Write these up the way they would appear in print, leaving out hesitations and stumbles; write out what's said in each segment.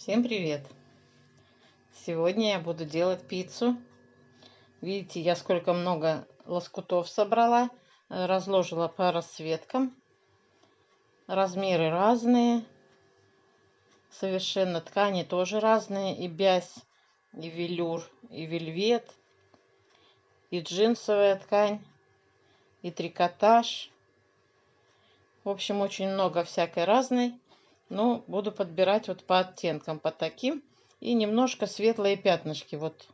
Всем привет! Сегодня я буду делать пиццу. Видите, я сколько много лоскутов собрала, разложила по расцветкам. Размеры разные, совершенно ткани тоже разные. И бязь, и велюр, и вельвет, и джинсовая ткань, и трикотаж. В общем, очень много всякой разной. Но буду подбирать вот по оттенкам, по таким. И немножко светлые пятнышки. Вот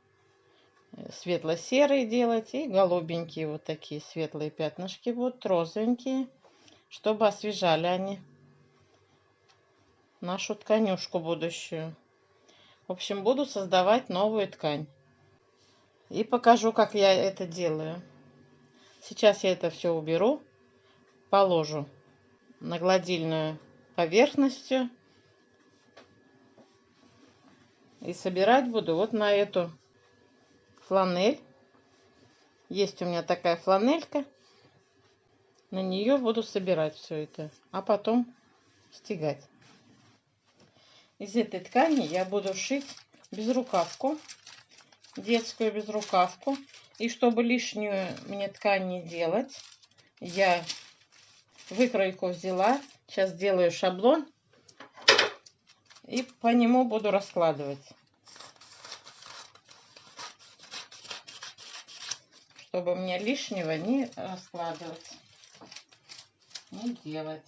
светло-серые делать и голубенькие вот такие светлые пятнышки, вот розовенькие, чтобы освежали они нашу тканюшку будущую. В общем, буду создавать новую ткань и покажу, как я это делаю. Сейчас я это все уберу, положу на гладильную поверхностью и собирать буду вот на эту фланель. Есть у меня такая фланелька. На нее буду собирать все это, а потом стягать. Из этой ткани я буду шить безрукавку, детскую безрукавку. И чтобы лишнюю мне ткань не делать, я выкройку взяла. Сейчас сделаю шаблон и по нему буду раскладывать, чтобы мне лишнего не раскладывать, не делать.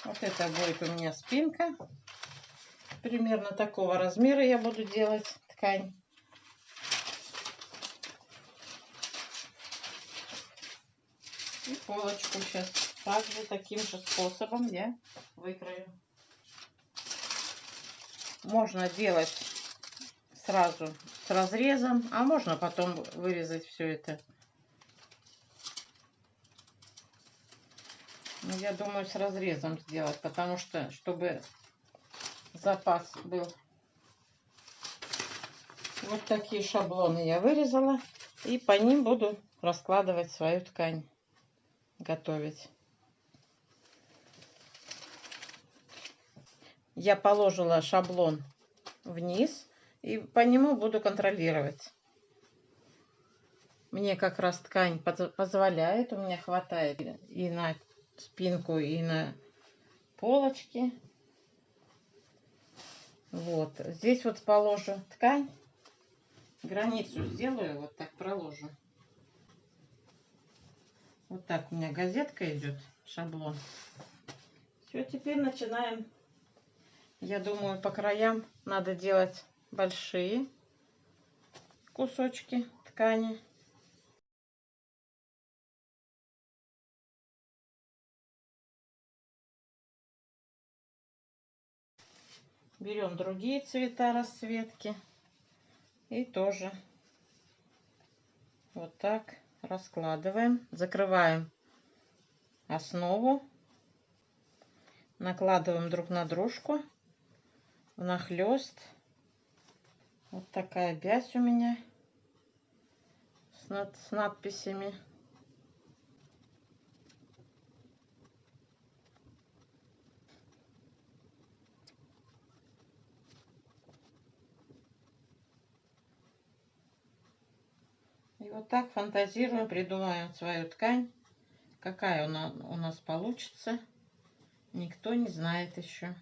Вот это будет у меня спинка. Примерно такого размера я буду делать ткань. И полочку сейчас также таким же способом я выкрою. Можно делать сразу с разрезом, а можно потом вырезать все это. Но я думаю, с разрезом сделать, потому что, чтобы запас был. Вот такие шаблоны я вырезала. И по ним буду раскладывать свою ткань, готовить. Я положила шаблон вниз и по нему буду контролировать. Мне как раз ткань позволяет, у меня хватает и на спинку, и на полочки. Вот здесь вот положу ткань, границу сделаю, вот так проложу. Вот так у меня газетка идет, шаблон. Все, теперь начинаем. Я думаю, по краям надо делать большие кусочки ткани. Берем другие цвета расцветки и тоже вот так раскладываем, закрываем основу, накладываем друг на дружку внахлёст. Вот такая вязь у меня с надписями. И вот так фантазируем, придумаем свою ткань. Какая она у нас получится, никто не знает еще.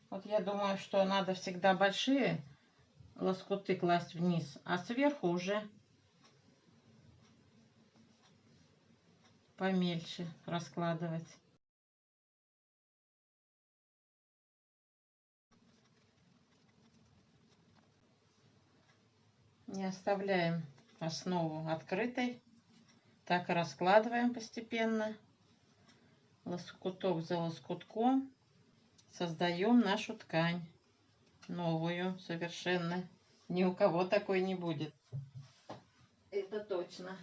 Вот я думаю, что надо всегда большие лоскуты класть вниз, а сверху уже помельче раскладывать. Не оставляем основу открытой, так и раскладываем постепенно, лоскуток за лоскутком, создаем нашу ткань, новую совершенно. Ни у кого такой не будет, это точно.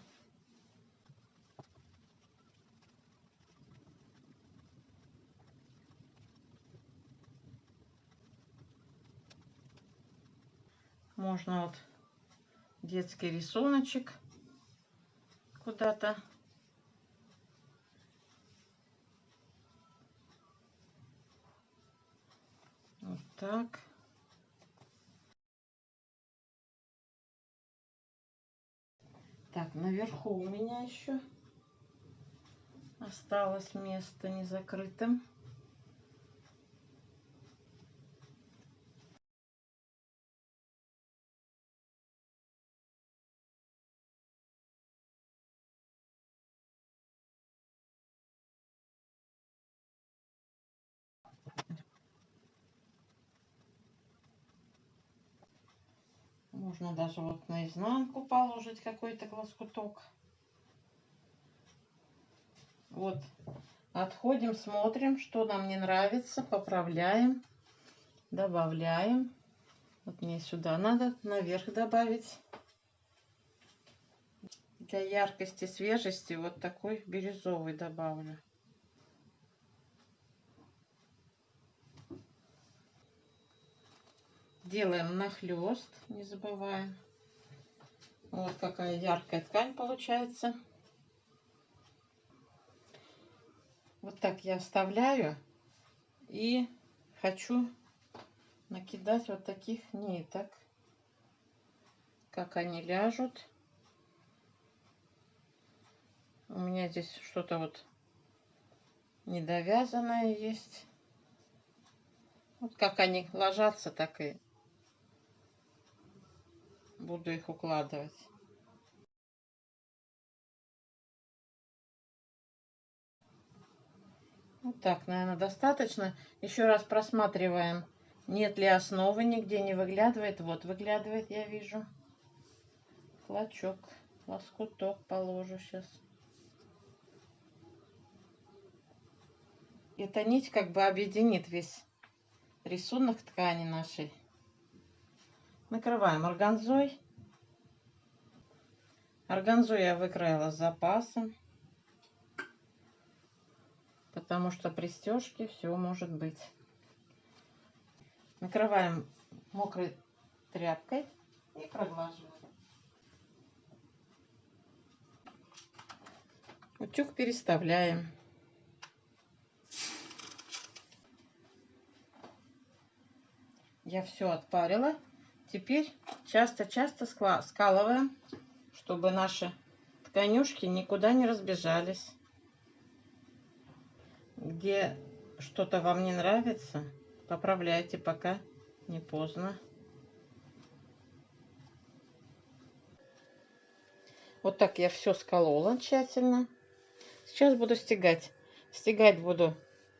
Можно вот детский рисуночек куда-то. Вот так. Так, наверху у меня еще осталось место незакрытым. Можно даже вот наизнанку положить какой-то лоскуток. Вот. Отходим, смотрим, что нам не нравится, поправляем, добавляем. Вот мне сюда надо наверх добавить. Для яркости, свежести вот такой бирюзовый добавлю. Делаем нахлест, не забываем. Вот какая яркая ткань получается. Вот так я вставляю и хочу накидать вот таких ниток. Как они ляжут. У меня здесь что-то вот недовязанное есть. Вот как они ложатся, так и буду их укладывать. Вот так, наверное, достаточно. Еще раз просматриваем, нет ли основы, нигде не выглядывает. Вот выглядывает, я вижу. Клочок, лоскуток положу сейчас. Эта нить как бы объединит весь рисунок ткани нашей. Накрываем органзой. Органзу я выкроила с запасом, потому что при стежке все может быть. Накрываем мокрой тряпкой и проглаживаем. Утюг переставляем. Я все отпарила. Теперь часто-часто скалываем, чтобы наши тканюшки никуда не разбежались. Где что-то вам не нравится, поправляйте, пока не поздно. Вот так я все сколола тщательно. Сейчас буду стягать. Стягать буду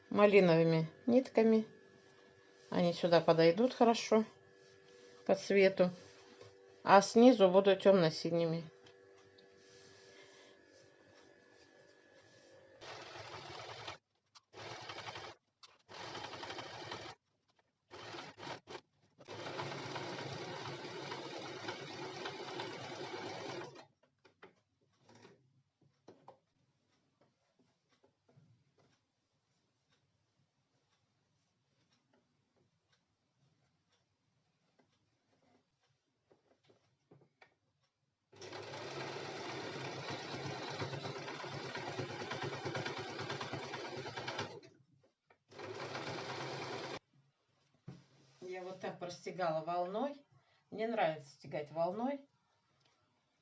малиновыми нитками. Они сюда подойдут хорошо по цвету. А снизу буду темно-синими. Я вот так простегала волной. Мне нравится стегать волной.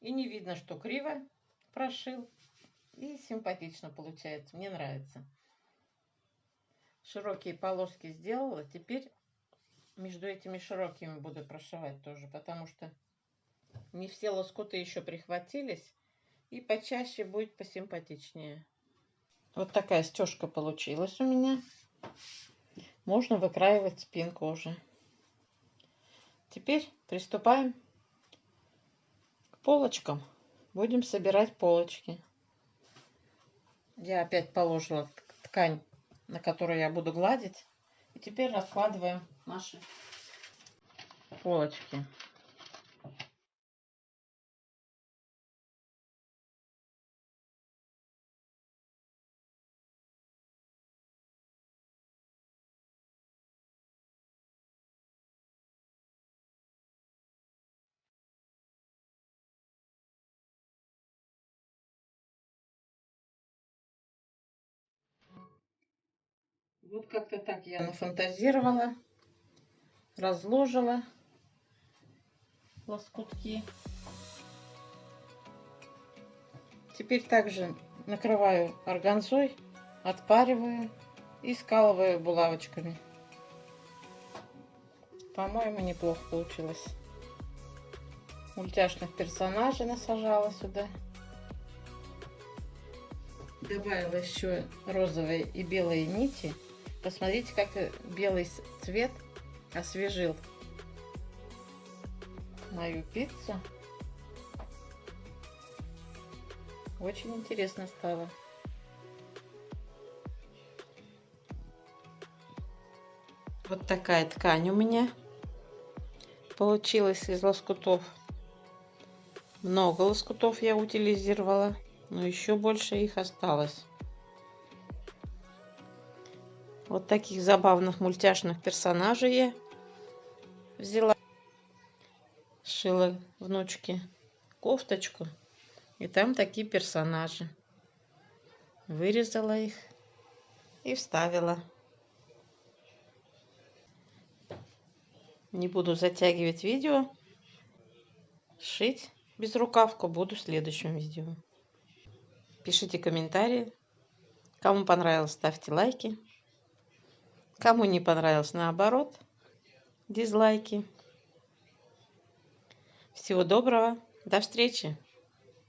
И не видно, что криво прошил. И симпатично получается. Мне нравится. Широкие полоски сделала. Теперь между этими широкими буду прошивать тоже, потому что не все лоскуты еще прихватились. И почаще будет посимпатичнее. Вот такая стежка получилась у меня. Можно выкраивать спинку уже. Теперь приступаем к полочкам. Будем собирать полочки. Я опять положила ткань, на которую я буду гладить. И теперь раскладываем наши полочки. Вот как-то так я нафантазировала, разложила лоскутки. Теперь также накрываю органзой, отпариваю и скалываю булавочками. По-моему, неплохо получилось. Мультяшных персонажей насажала сюда. Добавила еще розовые и белые нити. Посмотрите, как белый цвет освежил мою пиццу. Очень интересно стало. Вот такая ткань у меня получилась из лоскутов. Много лоскутов я утилизировала, но еще больше их осталось. Вот таких забавных мультяшных персонажей я взяла. Сшила внучке кофточку. И там такие персонажи. Вырезала их и вставила. Не буду затягивать видео. Шить безрукавку буду в следующем видео. Пишите комментарии. Кому понравилось, ставьте лайки. Кому не понравилось, наоборот, дизлайки. Всего доброго. До встречи.